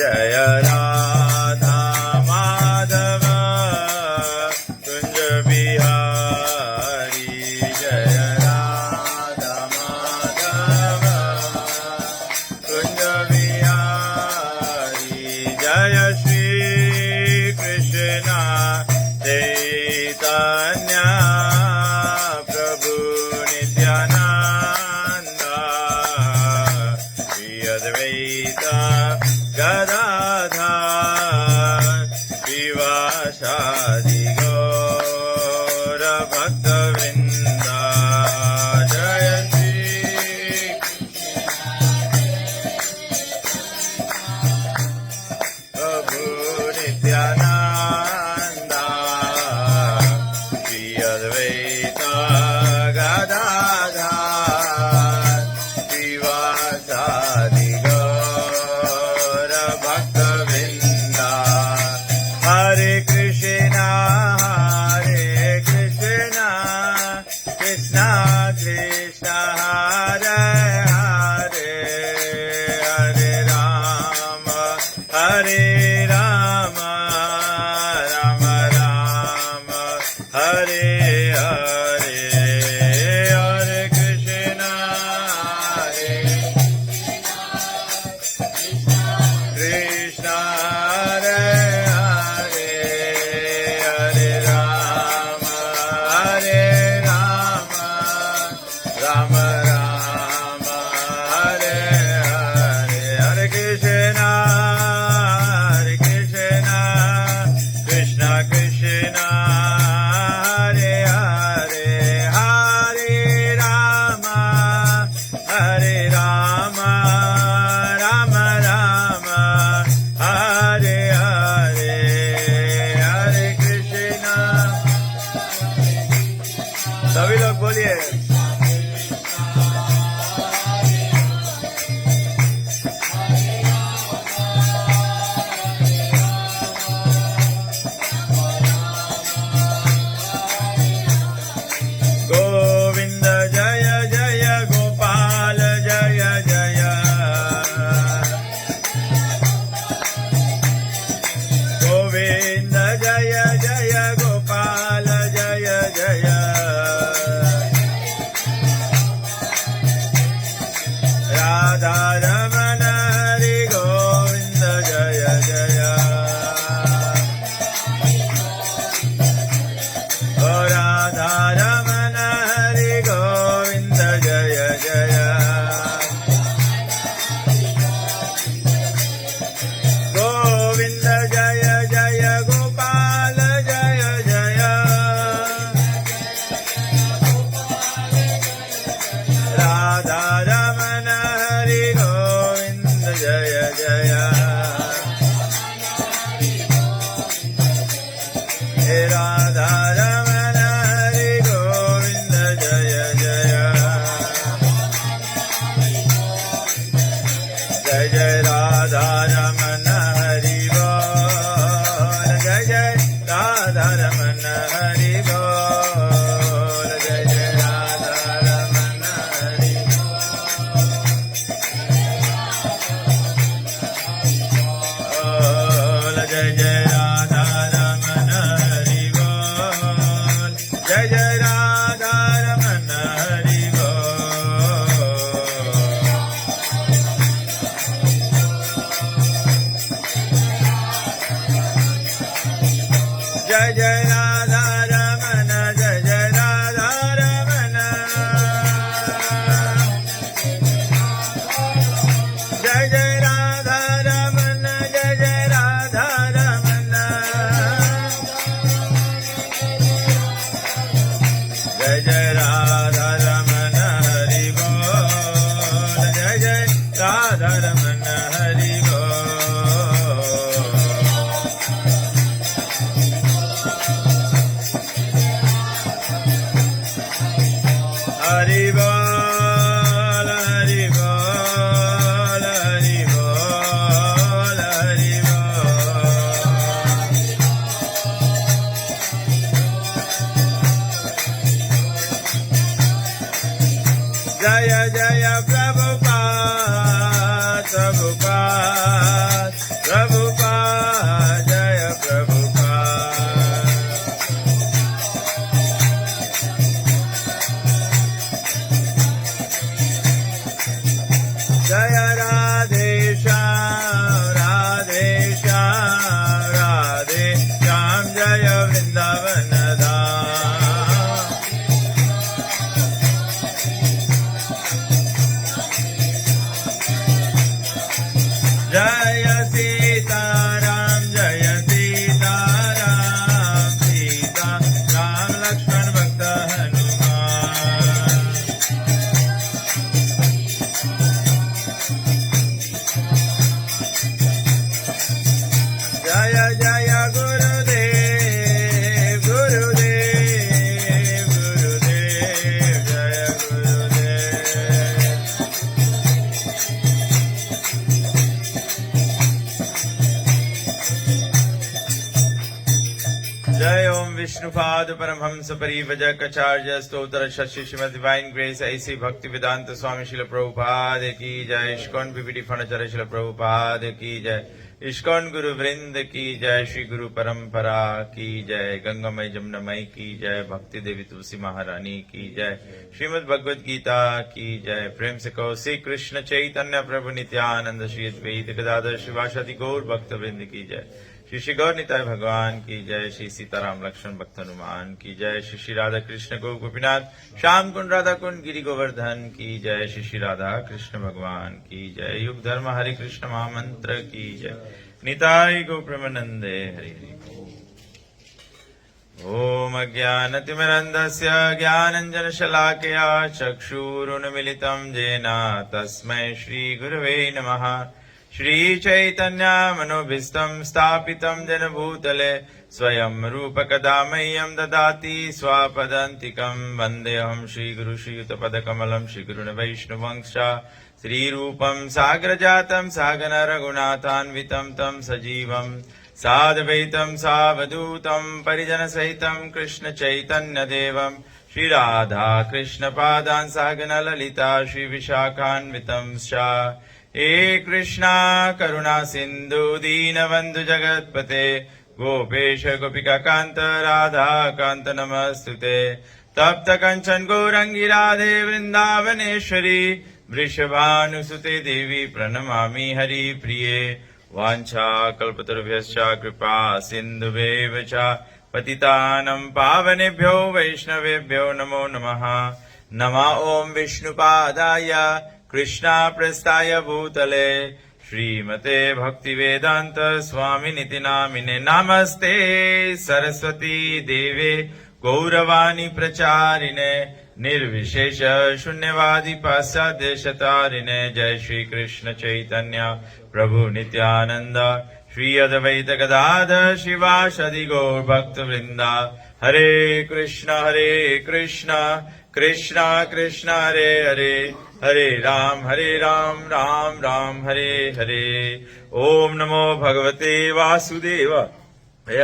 जय राधा माधव कुंज बिहारी जय राधा माधव कुंज बिहारी जय श्री कृष्ण चैतन्य प्रभु नित्यानंद श्री अद्वैत गदाधर शिवासादि गौर भक्तवृंद जय श्री प्रभु नित्यानंद श्री अद्वैत गदाधर शिवासादि गौर भक्तवृंद हरे कृष्ण कृष्ण कृष्ण हरे हरे हरे राम राम राम हरे हरे हरे कृष्ण कृष्ण हरे हरे हरे राम राम राम हरे हरे हरे कृष्ण कृष्ण कृष्ण हरे हरे हरे राम राम राम हरे हरे हरे कृष्ण सभी लोग बोलिए गोविंद जय जय गोपाल जय जय गोविंद जय जय गोपाल जय जय राधा रमण हरि गोविंद जय जय ओ राधा रमण हरि गोविंद जय जय गोविंद जय जय गोपाल जय जय राधा रमण हरि गोविंद जय जय हे राधा रमण हरि गोविंद जय जय जय जय राधा रमण हरि बोल जय जय राधा रमण हरि बोल जय जय राधा रमण हरि बोल जय जय राधा रमण हरि बोल जय जय राधा रमण हरि बोल जय जय राधा रमण जय जय राधा रमण जय जय राधा रमण जय जय राधा रमण जय जय राधा रमण हरि बोल जय जय राधा रमण हरि बोल हरि बोल हरि बोल हरि बोल हरि बोल जय जय प्रभुपाद प्रभुपाद जय ओम विष्णुपाद परमहंस परिव्रजकाचार्य स्तोत्र शशि श्रीमद डिवाइन ग्रेस ऐसी भक्ति वेदांत स्वामी शिल प्रभुपाद की जय। इस्कॉन पीपीटी फर्नीचर शिल प्रभुपाद की जय। इस्कॉन गुरु वृंद की जय। श्री गुरु परंपरा की जय। गंगामय जमुनामय की जय। भक्ति देवी तुलसी महारानी की जय। श्रीमद भगवद गीता की जय। प्रेम से कहो श्री कृष्ण चैतन्य प्रभु नित्यानंद श्री अद्वैत गदाधर शिवासादि गौर भक्त वृंद की जय। श्री श्री गौर निताय भगवान की जय। श्री सीताराम लक्ष्मण भक्त हनुमान की जय। श्री श्री राधा कृष्ण गौ गोपीनाथ श्याम कुंड राधा कुंड गिरि गोवर्धन की जय। श्री श्री राधा कृष्ण भगवान की जय। युग धर्म हरे कृष्ण महामंत्र की जय। निताय गो प्रेमानंदे हरि हरि। ओम अज्ञानतिमिरन्धस्य ज्ञानञ्जनशलाकया चक्षुरुन्मिलितं येन तस्मै श्रीगुरवे नमः। श्रीचैतन्यमनोभीष्टं स्थापितं जनभूतले स्वयं रूपकदा मह्यं ददाति स्वापदान्तिकं। वन्देऽहं श्रीगुरु श्रीयुतपदकमलं श्रीगुरुन् वैष्णवंश्च श्रीरूपं साग्रजातं सागन रघुनाथान्वितं तं सजीवं साद्वैतं सावधूतं परिजनसहितं कृष्णचैतन्यदेवं श्रीराधा कृष्णपादान् सागन ललिता श्रीविशाखान्वितं च। हे कृष्णा करुणा सिंधु दीनबंधु जगत्पते गोपेश गोपिका कांत राधा कांत नमस्तुते। तप्त कंचन गौरंगी राधे वृंदावनेश्वरी वृषभानुसुते देवी प्रणमामि हरि प्रिये। वाञ्छा कल्पतरुभ्यश्च कृपा सिन्धुभ्येव च पतितानं पावनेभ्यो वैष्णवेभ्यो नमो नमः। नमः ओम विष्णुपादाय कृष्णा प्रस्थाय भूतले श्रीमते भक्ति वेदांत स्वामिनिति नामिने। नमस्ते सरस्वती देवे गौरवाणी प्रचारिणे निर्विशेष शून्यवादी पाश्चात्यदेशतारिणे। जय श्री कृष्ण चैतन्य प्रभु नित्यानंद श्री अद्वैत गदाधर शिवासादि गौर भक्त वृंदा। हरे कृष्ण कृष्ण कृष्ण हरे हरे हरे राम राम राम हरे हरे। ओम नमो भगवते वासुदेवाय।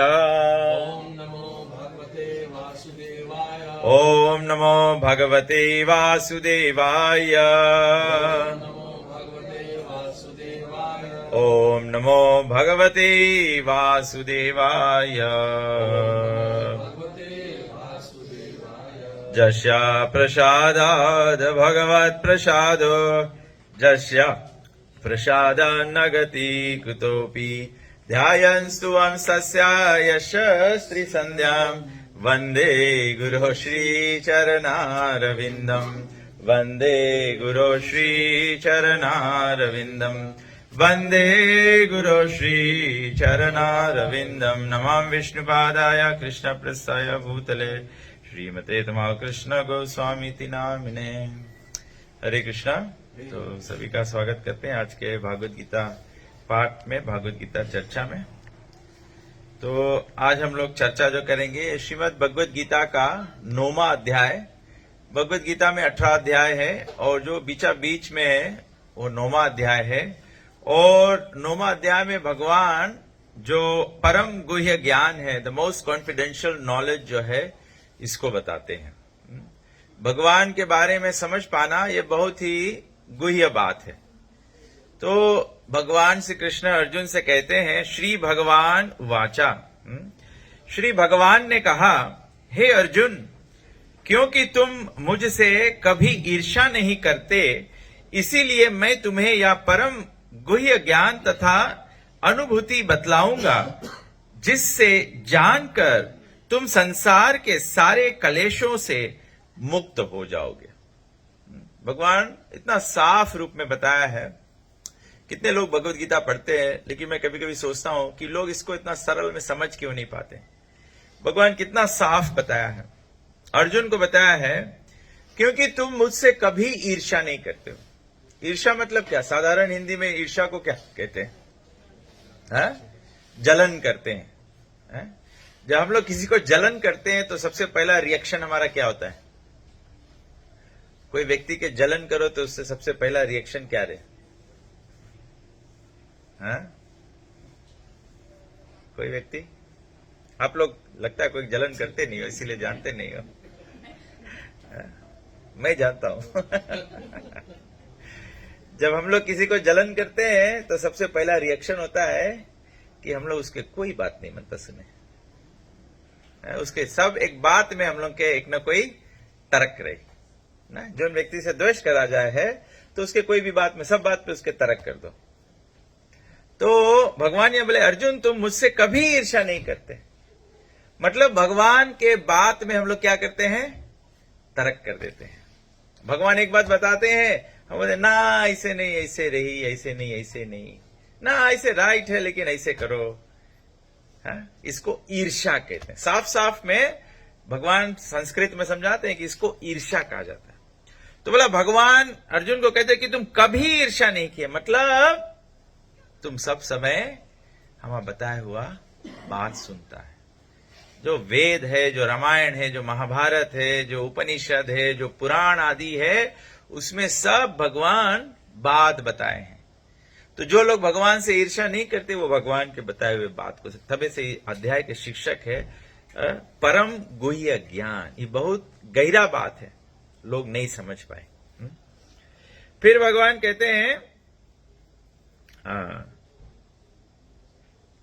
ओम नमो भगवते वासुदेवाय। ओम नमो भगवते वासुदेवाय। नमो भगवते वासुदेवाय। ओम नमो भगवते वासुदेवाय। जस्य प्रसादाद् भगवत् प्रसादो जस्य प्रसादान्न गति कुतोऽपि। ध्यायन्तु वंशस्य यशस्वी संध्यां वन्दे गुरो श्रीचरणारविन्दं। वन्दे गुरो श्रीचरणारविन्दं। वन्दे गुरो श्रीचरणारविन्दं। नमामि विष्णुपादाय कृष्णप्रस्थाय भूतले श्रीमते तमाल कृष्ण गोस्वामी नामिने। हरे कृष्णा। तो सभी का स्वागत करते हैं आज के भागवत गीता पाठ में, भागवत गीता चर्चा में। तो आज हम लोग चर्चा जो करेंगे श्रीमद् भगवत गीता का 9वां अध्याय। भगवत गीता में 18 अध्याय है और जो बीचा बीच में है वो 9वां अध्याय है। और 9वां अध्याय में भगवान जो परम गुह्य ज्ञान है, द मोस्ट कॉन्फिडेंशियल नॉलेज जो है, इसको बताते हैं। भगवान के बारे में समझ पाना ये बहुत ही गुह्य बात है। तो भगवान श्री कृष्ण अर्जुन से कहते हैं, श्री भगवान वाचा। श्री भगवान ने कहा, हे अर्जुन, क्योंकि तुम मुझसे कभी ईर्ष्या नहीं करते, इसीलिए मैं तुम्हें यह परम गुह्य ज्ञान तथा अनुभूति बतलाऊंगा, जिससे जानकर तुम संसार के सारे कलेशों से मुक्त हो जाओगे। भगवान इतना साफ रूप में बताया है। कितने लोग भगवत गीता पढ़ते हैं, लेकिन मैं कभी कभी सोचता हूं कि लोग इसको इतना सरल में समझ क्यों नहीं पाते। भगवान कितना साफ बताया है। अर्जुन को बताया है, क्योंकि तुम मुझसे कभी ईर्ष्या नहीं करते हो। ईर्ष्या मतलब क्या? साधारण हिंदी में ईर्ष्या को क्या कहते हैं? जलन करते हैं। जब हम लोग किसी को जलन करते हैं तो सबसे पहला रिएक्शन हमारा क्या होता है? कोई व्यक्ति के जलन करो तो उससे सबसे पहला रिएक्शन क्या रहे? हाँ? कोई व्यक्ति, आप लोग लगता है कोई जलन करते नहीं हो, इसीलिए जानते नहीं हो। हाँ? मैं जानता हूं। जब हम लोग किसी को जलन करते हैं तो सबसे पहला रिएक्शन होता है कि हम लोग उसके कोई बात नहीं मनता सुने। उसके सब एक बात में हम लोग के एक न कोई तर्क रहे ना। जो व्यक्ति से द्वेष करा जाए है तो उसके कोई भी बात में, सब बात पे उसके तर्क कर दो। तो भगवान ये बोले, अर्जुन तुम मुझसे कभी ईर्ष्या नहीं करते। मतलब भगवान के बात में हम लोग क्या करते हैं? तर्क कर देते हैं। भगवान एक बात बताते हैं, हम बोलते ना ऐसे नहीं, ऐसे रही, ऐसे नहीं, ऐसे नहीं, ना ऐसे राइट है लेकिन ऐसे करो। इसको ईर्ष्या कहते हैं। साफ साफ में भगवान संस्कृत में समझाते हैं कि इसको ईर्ष्या कहा जाता है। तो बोला भगवान अर्जुन को कहते हैं कि तुम कभी ईर्ष्या नहीं किए, मतलब तुम सब समय हमारा बताया हुआ बात सुनता है। जो वेद है, जो रामायण है, जो महाभारत है, जो उपनिषद है, जो पुराण आदि है, उसमें सब भगवान बात बताए हैं। तो जो लोग भगवान से ईर्ष्या नहीं करते वो भगवान के बताए हुए बात को, तबे से अध्याय के शिक्षक है परम गुह्य ज्ञान। ये बहुत गहरा बात है, लोग नहीं समझ पाए। फिर भगवान कहते हैं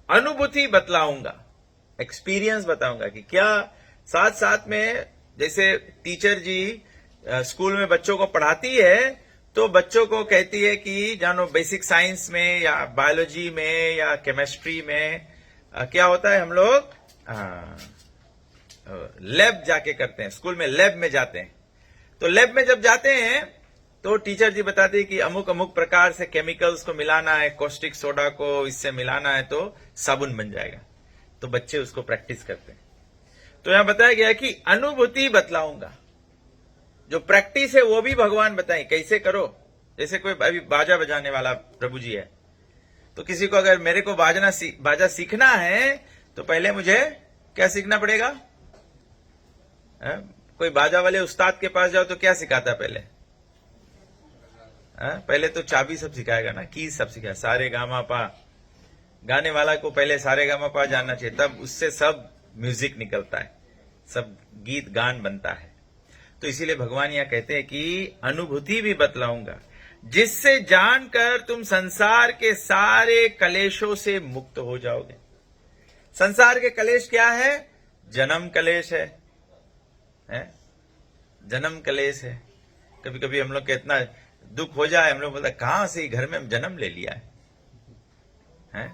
अनुभूति बतलाऊंगा, एक्सपीरियंस बताऊंगा कि क्या। साथ साथ में जैसे टीचर जी स्कूल में बच्चों को पढ़ाती है तो बच्चों को कहती है कि जानो बेसिक साइंस में या बायोलॉजी में या केमिस्ट्री में क्या होता है, हम लोग लैब जाके करते हैं। स्कूल में लैब में जाते हैं। तो लैब में जब जाते हैं तो टीचर जी बताती है कि अमुक अमुक प्रकार से केमिकल्स को मिलाना है, कॉस्टिक सोडा को इससे मिलाना है तो साबुन बन जाएगा। तो बच्चे उसको प्रैक्टिस करते हैं। तो यहां बताया गया है कि अनुभूति बतलाऊंगा। जो प्रैक्टिस है वो भी भगवान बताएं कैसे करो। जैसे कोई अभी बाजा बजाने वाला प्रभु जी है, तो किसी को अगर मेरे को बाजा सीखना है तो पहले मुझे क्या सीखना पड़ेगा? कोई बाजा वाले उस्ताद के पास जाओ तो क्या सिखाता है पहले? पहले तो चाबी सब सिखाएगा ना, की सब सिखाएगा, सारे गामा पा। गाने वाला को पहले सारे गामा पा जानना चाहिए, तब उससे सब म्यूजिक निकलता है, सब गीत गान बनता है। तो इसीलिए भगवान यहां कहते हैं कि अनुभूति भी बतलाऊंगा जिससे जानकर तुम संसार के सारे कलेशों से मुक्त हो जाओगे। संसार के कलेश क्या है? जन्म कलेश है, जन्म कलेश है। कभी कभी हम लोग के इतना दुख हो जाए, हम लोग बोलते कहां से घर में जन्म ले लिया है?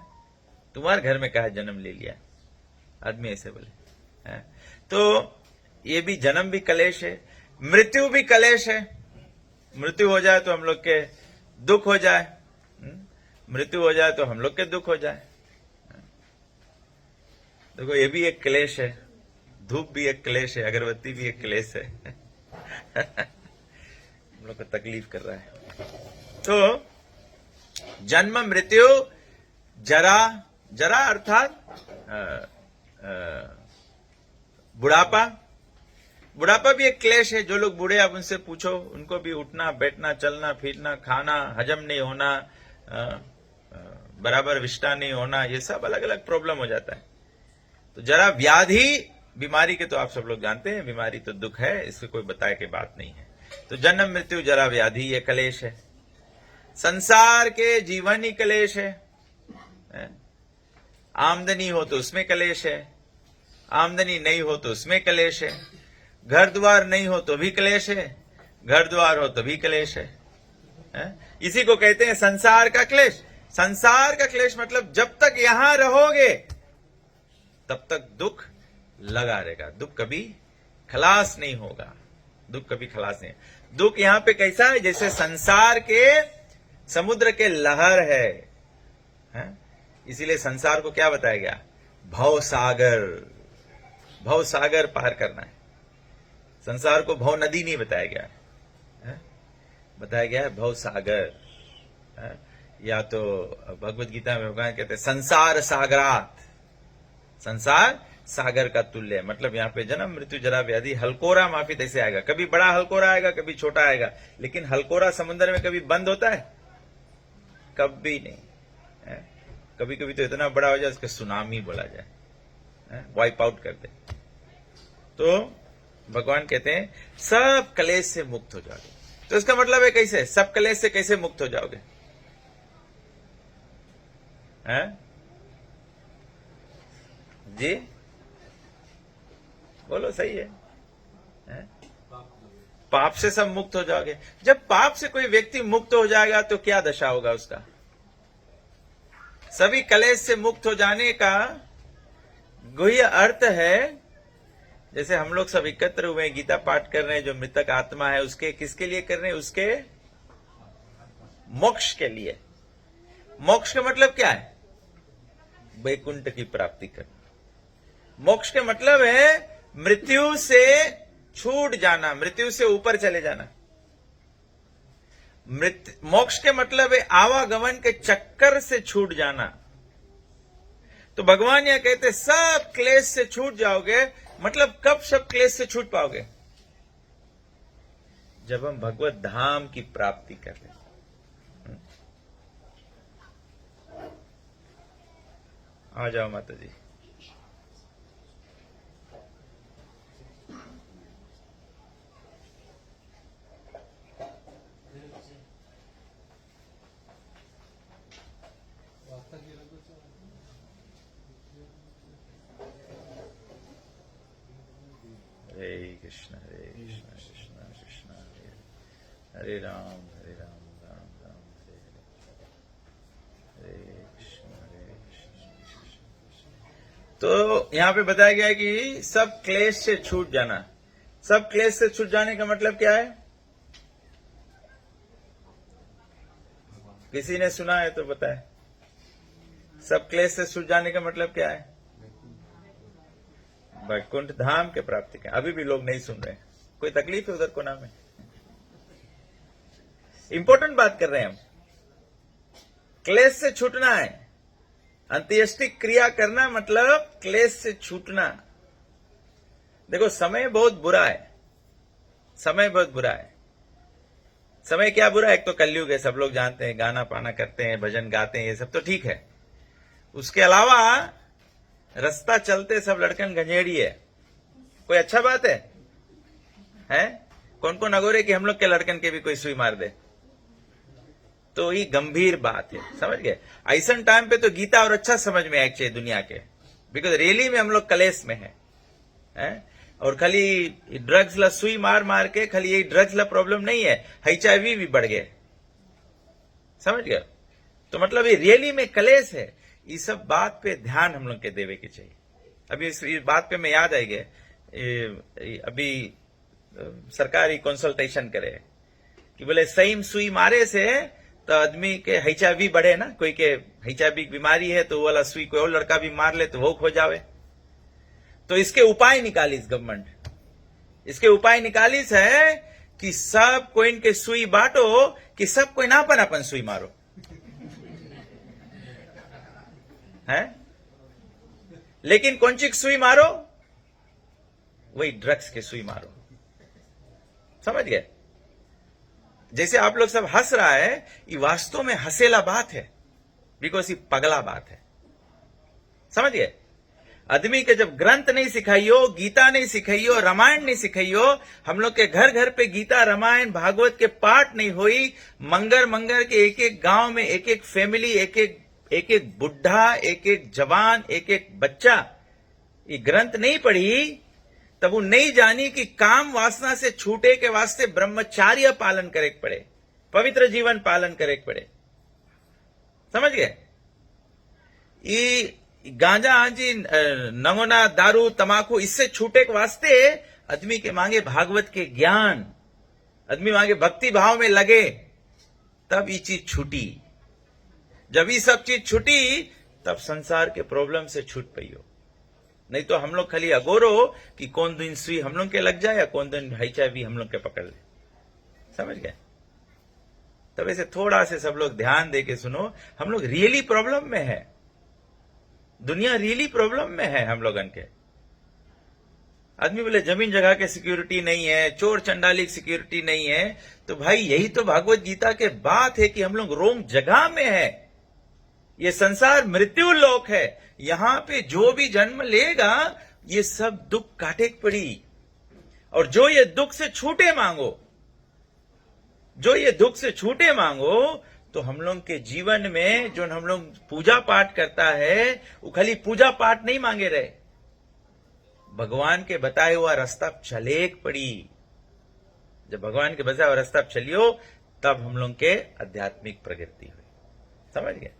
तुम्हारे घर में कहा जन्म ले लिया? आदमी ऐसे बोले। तो ये भी जन्म भी कलेश है, मृत्यु भी कलेश है। मृत्यु हो जाए तो हम लोग के दुख हो जाए, मृत्यु हो जाए तो हम लोग के दुख हो जाए। देखो ये भी एक क्लेश है, धूप भी एक क्लेश है, अगरबत्ती भी एक क्लेश है। हम लोग को तकलीफ कर रहा है। तो जन्म, मृत्यु, जरा, जरा अर्थात बुढ़ापा। बुढ़ापा भी एक क्लेश है। जो लोग बूढ़े, आप उनसे पूछो, उनको भी उठना बैठना चलना फिरना, खाना हजम नहीं होना, बराबर विष्टा नहीं होना, ये सब अलग अलग प्रॉब्लम हो जाता है। तो जरा व्याधि, बीमारी के तो आप सब लोग जानते हैं, बीमारी तो दुख है, इससे कोई बताए की बात नहीं है। तो जन्म मृत्यु जरा व्याधि ये कलेश है। संसार के जीवन ही कलेश है। आमदनी हो तो उसमें कलेश है, आमदनी नहीं हो तो उसमें कलेश है, घर द्वार नहीं हो तो भी कलेश है, घर द्वार हो तो भी कलेश है। इसी को कहते हैं संसार का क्लेश। संसार का क्लेश मतलब जब तक यहां रहोगे तब तक दुख लगा रहेगा, दुख कभी खलास नहीं होगा, दुख कभी खलास नहीं। दुख यहां पे कैसा है? जैसे संसार के समुद्र के लहर है। इसीलिए संसार को क्या बताया गया? भव सागर। भव सागर पार करना है। संसार को भव नदी नहीं बताया गया है, बताया गया है भव सागर। या तो भगवत गीता में भगवान कहते हैं संसार सागरात, संसार सागर का तुल्य है। मतलब यहाँ पे जन्म मृत्यु जरा व्याधि हलकोरा माफी ऐसे आएगा, कभी बड़ा हलकोरा आएगा, कभी छोटा आएगा, लेकिन हलकोरा समुद्र में कभी बंद होता है? कभी नहीं। कभी कभी तो इतना बड़ा हो जाए उसके सुनामी बोला जाए, वाइप आउट कर दे। तो भगवान कहते हैं सब कलेश से मुक्त हो जाओगे। तो इसका मतलब है कैसे? सब कलेश से कैसे मुक्त हो जाओगे? हैं? जी बोलो, सही है? हैं? पाप से सब मुक्त हो जाओगे। जब पाप से कोई व्यक्ति मुक्त हो जाएगा तो क्या दशा होगा उसका? सभी कलेश से मुक्त हो जाने का गुह्य अर्थ है, जैसे हम लोग सब एकत्र हुए गीता पाठ कर रहे हैं, जो मृतक आत्मा है उसके किसके लिए कर रहे हैं? उसके मोक्ष के लिए। मोक्ष का मतलब क्या है? वैकुंठ की प्राप्ति करना। मोक्ष का मतलब है मृत्यु से छूट जाना, मृत्यु से ऊपर चले जाना। मोक्ष के मतलब है आवागमन के चक्कर से छूट जाना। तो भगवान यह कहते सब क्लेश से छूट जाओगे। मतलब कब सब क्लेश से छूट पाओगे? जब हम भगवत धाम की प्राप्ति कर रहे हैं। आ जाओ माता जी। हरे कृष्ण कृष्ण कृष्ण हरे राम राम राम हरे हरे, हरे कृष्ण कृष्ण। तो यहां पे बताया गया है कि सब क्लेश से छूट जाना। सब क्लेश से छूट जाने का मतलब क्या है? किसी ने सुना है तो बताए। सब क्लेश से छूट जाने का मतलब क्या है? वैकुंठ धाम के प्राप्ति का। अभी भी लोग नहीं सुन रहे। कोई तकलीफ है उधर कोना में? इंपॉर्टेंट बात कर रहे हैं हम। क्लेश से छूटना है। अंत्येष्टि क्रिया करना मतलब क्लेश से छूटना। देखो समय बहुत बुरा है। समय बहुत बुरा है। समय क्या बुरा है? एक तो कलयुग है, सब लोग जानते हैं, गाना पाना करते हैं, भजन गाते हैं, ये सब तो ठीक है। उसके अलावा रास्ता चलते सब लड़कन गंजेड़ी है। कोई अच्छा बात है? कौन कौन अगोरे कि हम लोग के लड़कन के भी कोई सुई मार दे? तो ये गंभीर बात है, समझ गए? ऐसा टाइम पे तो गीता और अच्छा समझ में आए चाहिए दुनिया के, बिकॉज रियली में हम लोग कलेश में है? और खाली ड्रग्स ला सुई मार मार के खाली ये ड्रग्स ला प्रॉब्लम नहीं है, HIV भी बढ़ गए, समझ गए? तो मतलब ये रियली में कलेश है। इस सब बात पे ध्यान हम लोग के देवे के चाहिए। अभी इस बात पे मैं याद आई गए, अभी सरकारी कंसल्टेशन करे कि बोले सही में सुई मारे से तो आदमी के HIV बढ़े ना। कोई के HIV बीमारी है तो वो वाला सुई कोई और लड़का भी मार ले तो वो खो जावे। तो इसके उपाय निकालिस गवर्नमेंट। इसके उपाय निकालिस है कि सब कोई इनके सुई बांटो, कि सब कोई नापन अपन सुई मारो है। लेकिन कौन सी सुई मारो? वही ड्रग्स के सुई मारो, समझ गए? जैसे आप लोग सब हंस रहा है, ये वास्तव में हंसेला बात है, बिकॉज ये पगला बात है, समझ गए? आदमी के जब ग्रंथ नहीं सिखाइयो, गीता नहीं सिखाइयो, रामायण नहीं सिखाइयो, हम लोग के घर घर पे गीता रामायण भागवत के पाठ नहीं हुई, मंगर मंगर के एक एक गांव में एक एक फैमिली, एक एक बुढ़ा, एक एक जवान, एक एक बच्चा ये ग्रंथ नहीं पढ़ी, तब वो नहीं जानी कि काम वासना से छूटे के वास्ते ब्रह्मचार्य पालन करे पड़े, पवित्र जीवन पालन करे पड़े, समझ गए? ये गांजा आंजी नंगोना दारू तमाकू इससे छूटे के वास्ते आदमी के मांगे भागवत के ज्ञान, आदमी मांगे भक्ति भाव में लगे, तब ये चीज छूटी। जब ये सब चीज छूटी तब संसार के प्रॉब्लम से छूट पाइयो। नहीं तो हम लोग खाली अगोरो कि कौन दिन सुई हम लोग के लग जाए या कौन दिन HIV हम लोग के पकड़ ले, समझ गए? तब ऐसे थोड़ा से सब लोग ध्यान दे के सुनो। हम लोग रियली प्रॉब्लम में है, दुनिया रियली प्रॉब्लम में है हम लोगन के। आदमी बोले जमीन जगह के सिक्योरिटी नहीं है, चोर चंडाली की सिक्योरिटी नहीं है। तो भाई यही तो भागवत गीता के बात है कि हम लोग रोंग जगह में है। ये संसार मृत्यु लोक है। यहां पे जो भी जन्म लेगा ये सब दुख काटे पड़ी। और जो ये दुख से छूटे मांगो, जो ये दुख से छूटे मांगो, तो हम लोग के जीवन में जो हम लोग पूजा पाठ करता है वो खाली पूजा पाठ नहीं मांगे रहे, भगवान के बताए हुआ रास्ता चले पड़ी। जब भगवान के बताए हुआ रास्ता चलियो तब हम लोग के आध्यात्मिक प्रगति हुई। समझ गए?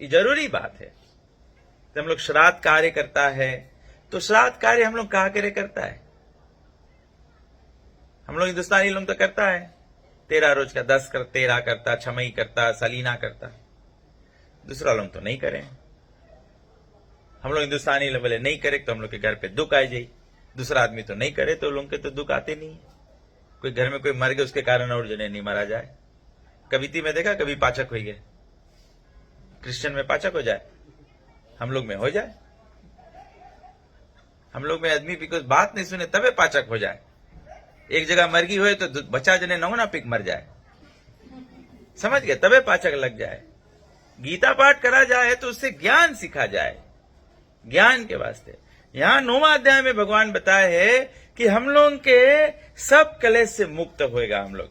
ये जरूरी बात है। जब हम लोग श्राद्ध कार्य करता है तो श्राद्ध कार्य हम लोग कहा करे करता है? हम लोग हिंदुस्तानी लोग तो करता है 13 रोज का 10 कर 13 करता, छमई करता, सलीना करता। दूसरा लोग तो नहीं करें। हम लोग हिंदुस्तानी लोग बोले नहीं करे तो हम लोग के घर पे दुख आ जाए। दूसरा आदमी तो नहीं करे तो लोग के तो दुख आते नहीं। कोई घर में कोई मर गए उसके कारण और जने नहीं मारा जाए। कविती में देखा कभी पाचक हो गए, क्रिश्चियन में पाचक हो जाए, हम लोग में हो जाए। हम लोग में आदमी बिकॉज बात नहीं सुने तबे पाचक हो जाए। एक जगह मरगी हुए तो बच्चा जने नौना पिक मर जाए। समझ गए? तबे पाचक लग जाए। गीता पाठ करा जाए तो उससे ज्ञान सीखा जाए, ज्ञान के वास्ते। यहां 9वां अध्याय में भगवान बताए है कि हम लोग के सब कलेश से मुक्त होएगा। हम लोग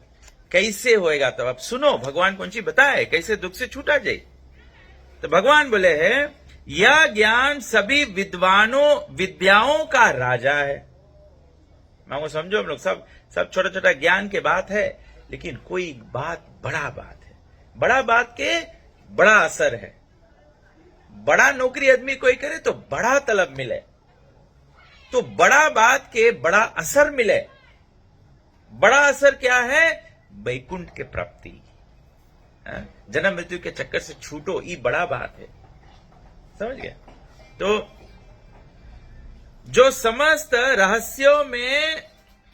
कैसे होएगा? तब आप सुनो भगवान कौन सी बताए कैसे दुख से छूटा जाए। तो भगवान बोले है यह ज्ञान सभी विद्याओं का राजा है। मांगो समझो, हम लोग सब छोटा छोटा ज्ञान के बात है, लेकिन कोई बात बड़ा बात है। बड़ा बात के बड़ा असर है। बड़ा नौकरी आदमी कोई करे तो बड़ा तलब मिले, तो बड़ा बात के बड़ा असर मिले। बड़ा असर क्या है? वैकुंठ के प्राप्ति, जन्म मृत्यु के चक्कर से छूटो, ये बड़ा बात है। समझ गया? तो जो समस्त रहस्यों में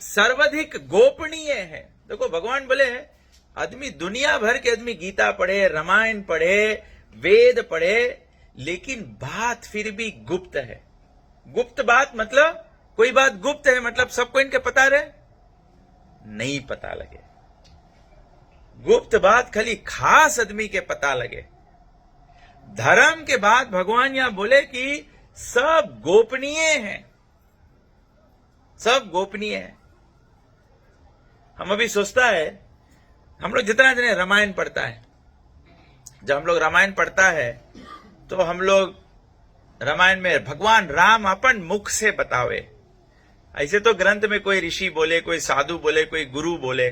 सर्वाधिक गोपनीय है। देखो भगवान बोले हैं आदमी दुनिया भर के आदमी गीता पढ़े, रामायण पढ़े, वेद पढ़े, लेकिन बात फिर भी गुप्त है। गुप्त बात मतलब कोई बात गुप्त है मतलब सबको इनके पता रहे नहीं पता लगे। गुप्त बात खाली खास आदमी के पता लगे। धर्म के बाद भगवान यहां बोले कि सब गोपनीय है, सब गोपनीय है। हम अभी सोचता है, हम लोग जितना जने रामायण पढ़ता है, जब हम लोग रामायण पढ़ता है तो हम लोग रामायण में भगवान राम अपन मुख से बतावे। ऐसे तो ग्रंथ में कोई ऋषि बोले, कोई साधु बोले, कोई गुरु बोले।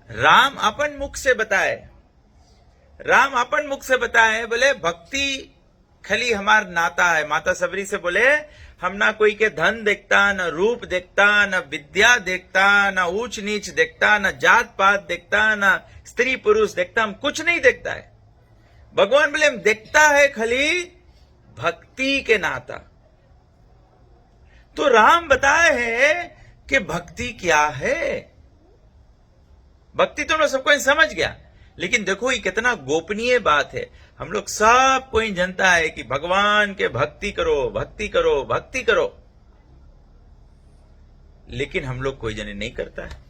राम अपन मुख से बताए। राम अपन मुख से बताए बोले भक्ति खाली हमार नाता है। माता सबरी से बोले हम ना कोई के धन देखता, न रूप देखता, न विद्या देखता, न ऊंच नीच देखता, न जात पात देखता, न स्त्री पुरुष देखता, हम कुछ नहीं देखता है। भगवान बोले हम देखता है खाली भक्ति के नाता। तो राम बताए है कि भक्ति क्या है। भक्ति तो सबको समझ गया, लेकिन देखो ये कितना गोपनीय बात है। हम लोग सब कोई जनता है कि भगवान के भक्ति करो, भक्ति करो, भक्ति करो, लेकिन हम लोग कोई जने नहीं करता है।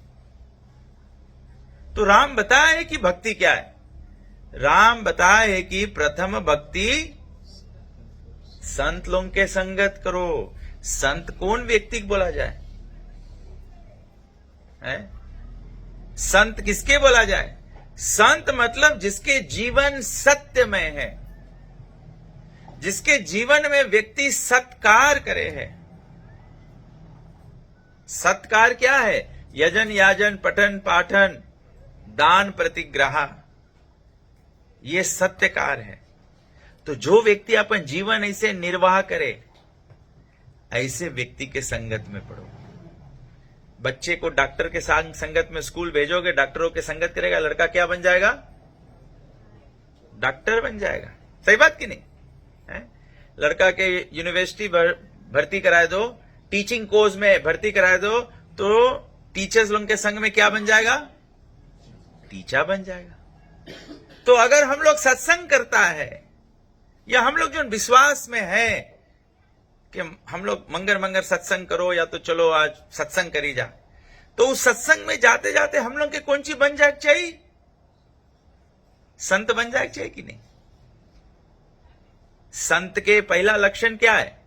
तो राम बताए कि भक्ति क्या है। राम बताए कि प्रथम भक्ति संत लोगों के संगत करो। संत कौन व्यक्ति बोला जाए है? संत किसके बोला जाए? संत मतलब जिसके जीवन सत्यमय है, जिसके जीवन में व्यक्ति सत्कार करे है। सत्कार क्या है? यजन याजन पठन पाठन दान प्रतिग्रह, ये सत्यकार है। तो जो व्यक्ति अपन जीवन ऐसे निर्वाह करे, ऐसे व्यक्ति के संगत में पढ़ो। बच्चे को डॉक्टर के संगत में स्कूल भेजोगे, डॉक्टरों के संगत करेगा, लड़का क्या बन जाएगा? डॉक्टर बन जाएगा। सही बात कि नहीं है? लड़का के यूनिवर्सिटी भर्ती कराए दो, टीचिंग कोर्स में भर्ती कराए दो, तो टीचर्स लोग के संग में क्या बन जाएगा? टीचर बन जाएगा। तो अगर हम लोग सत्संग करता है या हम लोग जो विश्वास में है कि हम लोग मंगर मंगर सत्संग करो या तो चलो आज सत्संग करी जा, तो उस सत्संग में जाते जाते हम लोग के कौन सी बन जाए चाहिए, संत बन जाए चाहिए कि नहीं। संत के पहला लक्षण क्या है?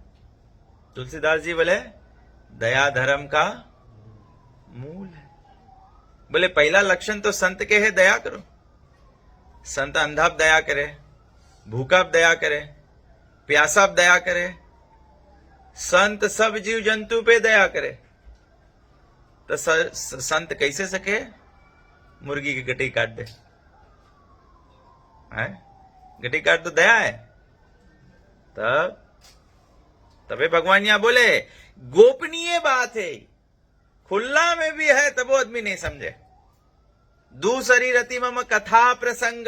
तुलसीदास जी बोले दया धर्म का मूल है। बोले पहला लक्षण तो संत के है दया करो। संत अंधा दया करे, भूखा दया करे, प्यासा दया करे, संत सब जीव जंतु पे दया करे। तो संत कैसे सके मुर्गी की गटी काट दे? गटी काट तो दया है। तबे भगवान यहां बोले गोपनीय बात है, खुला में भी है तब वो आदमी नहीं समझे। दूसरी रति मम कथा प्रसंग।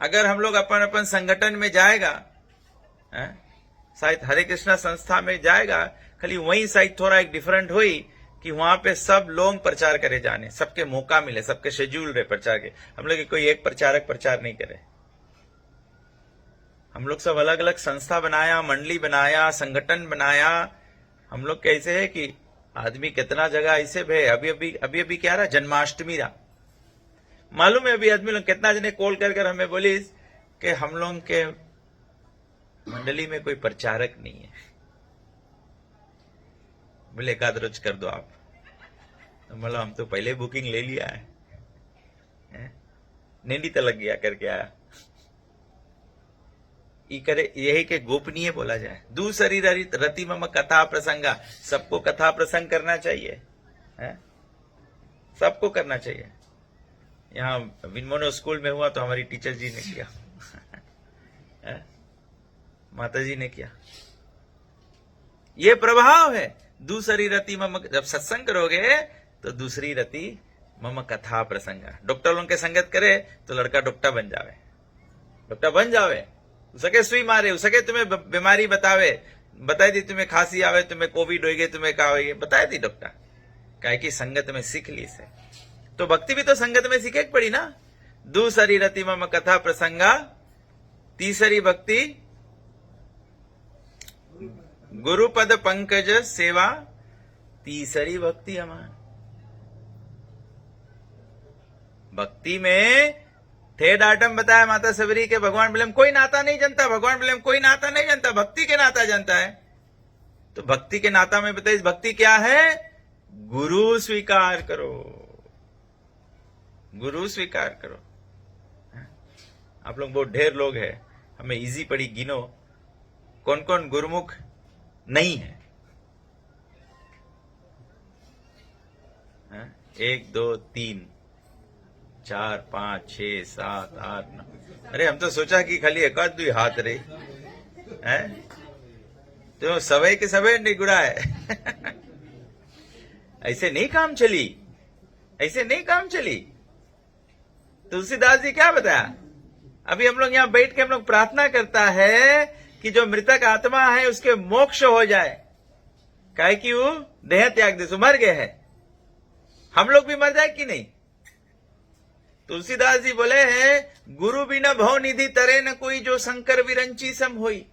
अगर हम लोग अपन अपन संगठन में जाएगा, शायद हरे कृष्णा संस्था में जाएगा, खाली वहीं शायद थोड़ा एक डिफरेंट हुई कि वहां पे सब लोग प्रचार करे जाने, सबके मौका मिले, सबके शेड्यूल रहे प्रचार के। हम लोग कोई एक प्रचारक प्रचार नहीं करे। हम लोग सब अलग अलग संस्था बनाया, मंडली बनाया, संगठन बनाया। हम लोग कैसे है कि आदमी कितना जगह ऐसे भे अभी क्या रहा, जन्माष्टमी रहा, मालूम है अभी आदमी लोग कितना जने कॉल कर हमें बोली कि हम लोग के मंडली में कोई प्रचारक नहीं है। बोले एकाध रोज कर दो आप। तो मतलब हम तो पहले बुकिंग ले लिया है? नींदी तो लग गया करके आया। यही के गोपनीय बोला जाए। दूसरी रति मम कथा प्रसंगा। सबको कथा प्रसंग करना चाहिए, सबको करना चाहिए। यहाँ विनमोनो स्कूल में हुआ तो हमारी टीचर जी ने किया, माता जी ने किया। ये प्रभाव है। दूसरी रति मम, जब सत्संग करोगे तो दूसरी रति मम कथा प्रसंगा। डॉक्टर लोगों के संगत करे तो लड़का डॉक्टर बन जावे, डॉक्टर बन जावे। उसके सुई मारे, उसके तुम्हें बीमारी बताए दी, तुम्हें खांसी आवे, तुम्हें कोविड हो गई, तुम्हें क्या हो, बताए दी डॉक्टर। काहे की संगत में सीख ली से। तो भक्ति भी तो संगत में सीखे पड़ी ना। दूसरी रति मम कथा प्रसंगा। तीसरी भक्ति गुरुपद पंकज सेवा। तीसरी भक्ति हमारी भक्ति में थर्ड आइटम बताया माता सबरी के भगवान बोले कोई नाता नहीं जानता, भगवान बोले कोई नाता नहीं जानता, भक्ति के नाता जानता है। तो भक्ति के नाता में बताइए भक्ति क्या है? गुरु स्वीकार करो, गुरु स्वीकार करो। आप लोग बहुत ढेर लोग हैं, हमें इजी पड़ी, गिनो कौन कौन गुरुमुख नहीं है। 1 2 3 4 5 6 7 8 9। अरे हम तो सोचा कि खाली एक आध दो हाथ रहे हैं, तो सवे के सवे निगुड़ा है। ऐसे नहीं काम चली, ऐसे नहीं काम चली। तुलसीदास जी क्या बताया? अभी हम लोग यहां बैठ के हम लोग प्रार्थना करता है कि जो मृतक आत्मा है उसके मोक्ष हो जाए। काहे कि वो देह त्याग दे, मर गए हैं। हम लोग भी मर जाए कि नहीं? तुलसीदास जी बोले हैं गुरु बिना भव निधि तरे न कोई, जो शंकर विरंची सम होई।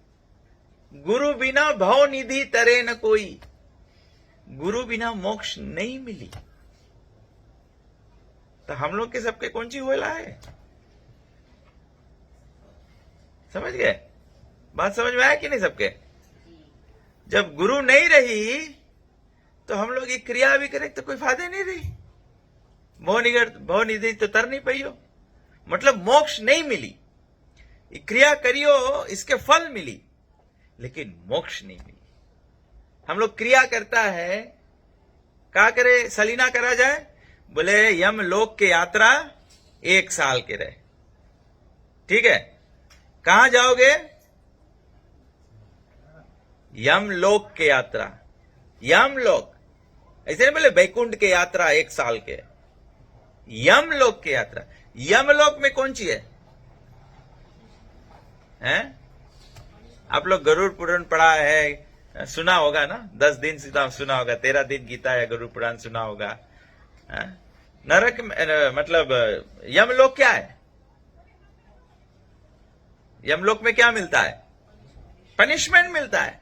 गुरु बिना भव निधि तरे न कोई। गुरु बिना मोक्ष नहीं मिली। तो हम लोग के सबके कौन सी होला है? समझ गए बात? समझ में आया कि नहीं सबके? जब गुरु नहीं रही तो हम लोग ये क्रिया भी करें तो कोई फायदे नहीं रही। भव निधि तो तर नहीं पाइयो, मतलब मोक्ष नहीं मिली। ये क्रिया करियो इसके फल मिली, लेकिन मोक्ष नहीं मिली। हम लोग क्रिया करता है, क्या करे? सलीना करा जाए, बोले यम लोक के यात्रा 1 साल के रहे। ठीक है, कहां जाओगे? यम लोक के यात्रा। यम लोक, ऐसे नहीं बोले बैकुंठ के यात्रा 1 साल के। यम लोक के यात्रा। यम लोक में कौन सी है? हैं? आप लोग गरुड़ पुराण पढ़ा है, सुना होगा ना? 10 दिन सीधा सुना होगा, 13 दिन गीता या गरुड़ पुराण सुना होगा। नरक मतलब यमलोक क्या है? यमलोक में क्या मिलता है? पनिशमेंट मिलता है,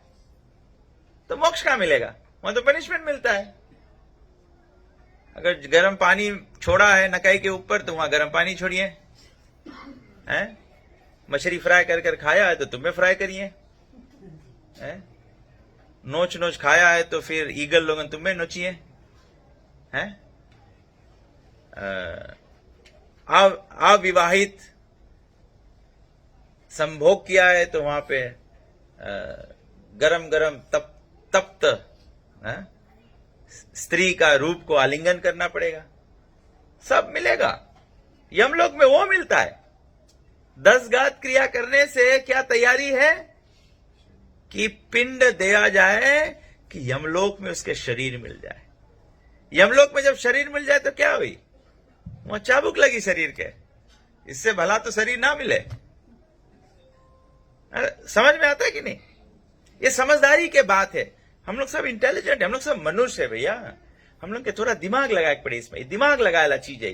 तो मोक्ष कहां मिलेगा? वहां तो पनिशमेंट मिलता है। अगर गर्म पानी छोड़ा है नकाई के ऊपर तो वहां गर्म पानी छोड़िए, हैं? मछली फ्राई कर कर खाया है तो तुम्हें फ्राई करिए, हैं? नोच नोच खाया है तो फिर ईगल लोगन तुम्हें नोचिए, हैं? अविवाहित संभोग किया है तो वहां पे गरम गरम तप्त स्त्री का रूप को आलिंगन करना पड़ेगा। सब मिलेगा, यमलोक में वो मिलता है। 10 घात क्रिया करने से क्या तैयारी है कि पिंड दिया जाए कि यमलोक में उसके शरीर मिल जाए। यमलोक में जब शरीर मिल जाए तो क्या हुई? वहां चाबुक लगी शरीर के, इससे भला तो शरीर ना मिले। समझ में आता है कि नहीं? ये समझदारी के बात है। हम लोग सब इंटेलिजेंट है, हम लोग सब मनुष्य है भैया। हम लोग के थोड़ा दिमाग लगाए पड़े इसमें, दिमाग लगाया चीज है।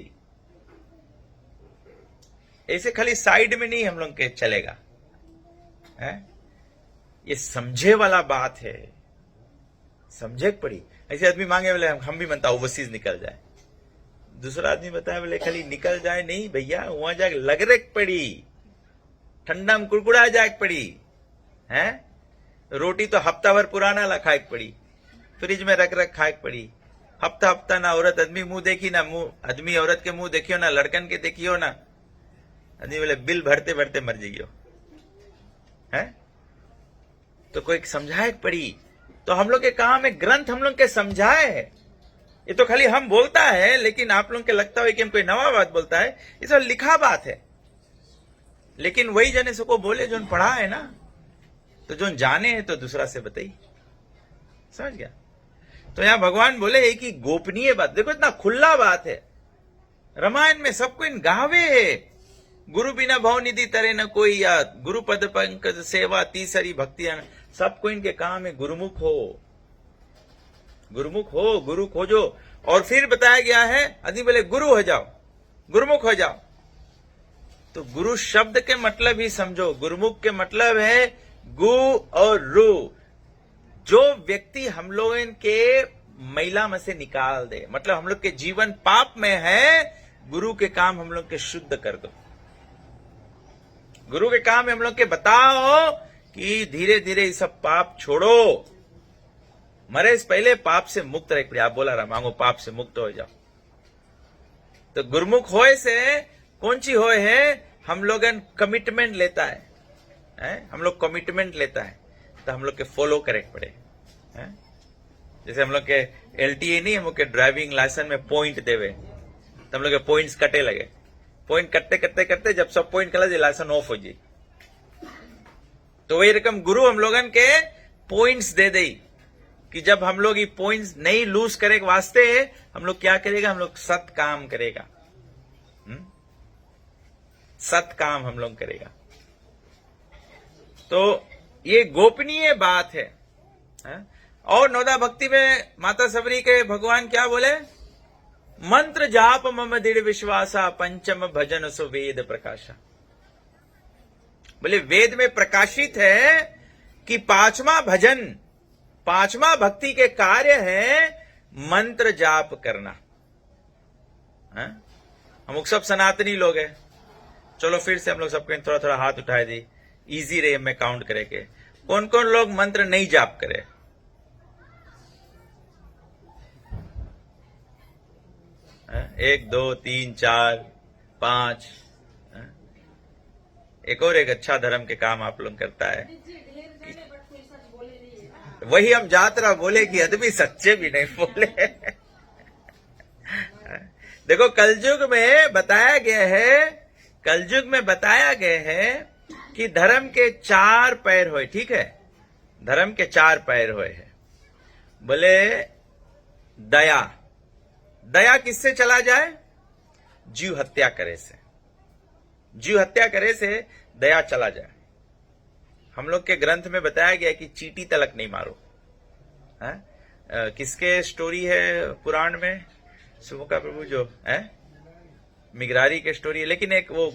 ऐसे खाली साइड में नहीं हम लोग के चलेगा, है? ये समझे वाला बात है, समझे पड़ी। ऐसे आदमी मांगे बोले हम भी बनता ओवरसीज निकल जाए, दूसरा आदमी बताया बोले खाली निकल जाए नहीं भैया, वहां जाके लगरे पड़ी, ठंडा में कुड़कुड़ा जाए पड़ी, है? रोटी तो हफ्ता भर पुराना ला खाए पड़ी, फ्रिज में रख रख खाए पड़ी। हफ्ता हफ्ता ना औरत आदमी मुंह देखी, ना मुंह आदमी औरत के मुंह देखियो, ना लड़कन के देखियो, ना आदमी बोले बिल भरते भरते मर जाइयो, है? तो कोई समझाए पड़ी। तो हम लोग के काम में ग्रंथ हम लोग के समझाए है। ये तो खाली हम बोलता है, लेकिन आप लोग के लगता है कि हम कोई नवा बात बोलता है, ये सब लिखा बात है। लेकिन वही जने सको बोले जो पढ़ा है ना, तो जो जाने है तो दूसरा से बताइए, समझ गया? तो यहां भगवान बोले एक ही गोपनीय बात, देखो इतना खुला बात है। रामायण में सबको इन गावे है, गुरु बिना भव निधि तरे न कोई, या गुरु पद पंकज सेवा तीसरी भक्तियां। सबको इनके काम है गुरुमुख हो, गुरुमुख हो, गुरु खोजो। और फिर बताया गया है आदमी बोले गुरु हो जाओ, गुरुमुख हो जाओ। तो गुरु शब्द के मतलब ही समझो, गुरुमुख के मतलब है गु और रु, जो व्यक्ति हम लोग इनके मैला में से निकाल दे। मतलब हम लोग के जीवन पाप में है, गुरु के काम हम लोग के शुद्ध कर दो। गुरु के काम हम लोग के बताओ कि धीरे धीरे ये सब पाप छोड़ो, मरे इस पहले पाप से मुक्त रह पड़े। आप बोला रहा मांगो पाप से मुक्त हो जाओ। तो गुरुमुख होए से कौन सी होए है? हम लोग कमिटमेंट लेता है, हम लोग कमिटमेंट लेता है तो हम लोग के फॉलो करे पड़े, है? जैसे हम लोग के LTA नहीं, हम लोग के ड्राइविंग लाइसेंस में पॉइंट देवे तो हम लोग के पॉइंट्स कटे लगे। पॉइंट कटते कटते कटते जब सब पॉइंट कला जाए लाइसेंस ऑफ हो जाए। तो वही रकम गुरु हम लोगन के पॉइंट्स दे दे कि जब हम लोग ये पॉइंट्स नहीं लूज करे के वास्ते हम लोग क्या करेगा? हम लोग सत काम करेगा, सत काम हम लोग करेगा। तो ये गोपनीय बात है। और नौदा भक्ति में माता सबरी के भगवान क्या बोले? मंत्र जाप मम दृढ़ विश्वासा, पंचम भजन सो वेद प्रकाशा। बोले वेद में प्रकाशित है कि 5वां भजन, 5वां भक्ति के कार्य है मंत्र जाप करना। हम लोग सब सनातनी लोग हैं। चलो फिर से हम लोग सबको थोड़ा थोड़ा हाथ उठाए दी, इजी रहे में काउंट करे के। कौन कौन लोग मंत्र नहीं जाप करे? एक, दो, तीन, चार, 5। एक और एक अच्छा धर्म के काम आप लोग करता है। वही हम जात्रा बोले कि आदमी सच्चे भी नहीं बोले। देखो कलयुग में बताया गया है, कलयुग में बताया गया है कि धर्म के 4 पैर होए, ठीक है? धर्म के 4 पैर होए है। बोले दया, दया किससे चला जाए? जीव हत्या करे से, जीव हत्या करे से दया चला जाए। हम लोग के ग्रंथ में बताया गया कि चींटी तलक नहीं मारो। किसके स्टोरी है पुराण में? सुमुखा प्रभु जो है मिगरारी के स्टोरी है, लेकिन एक वो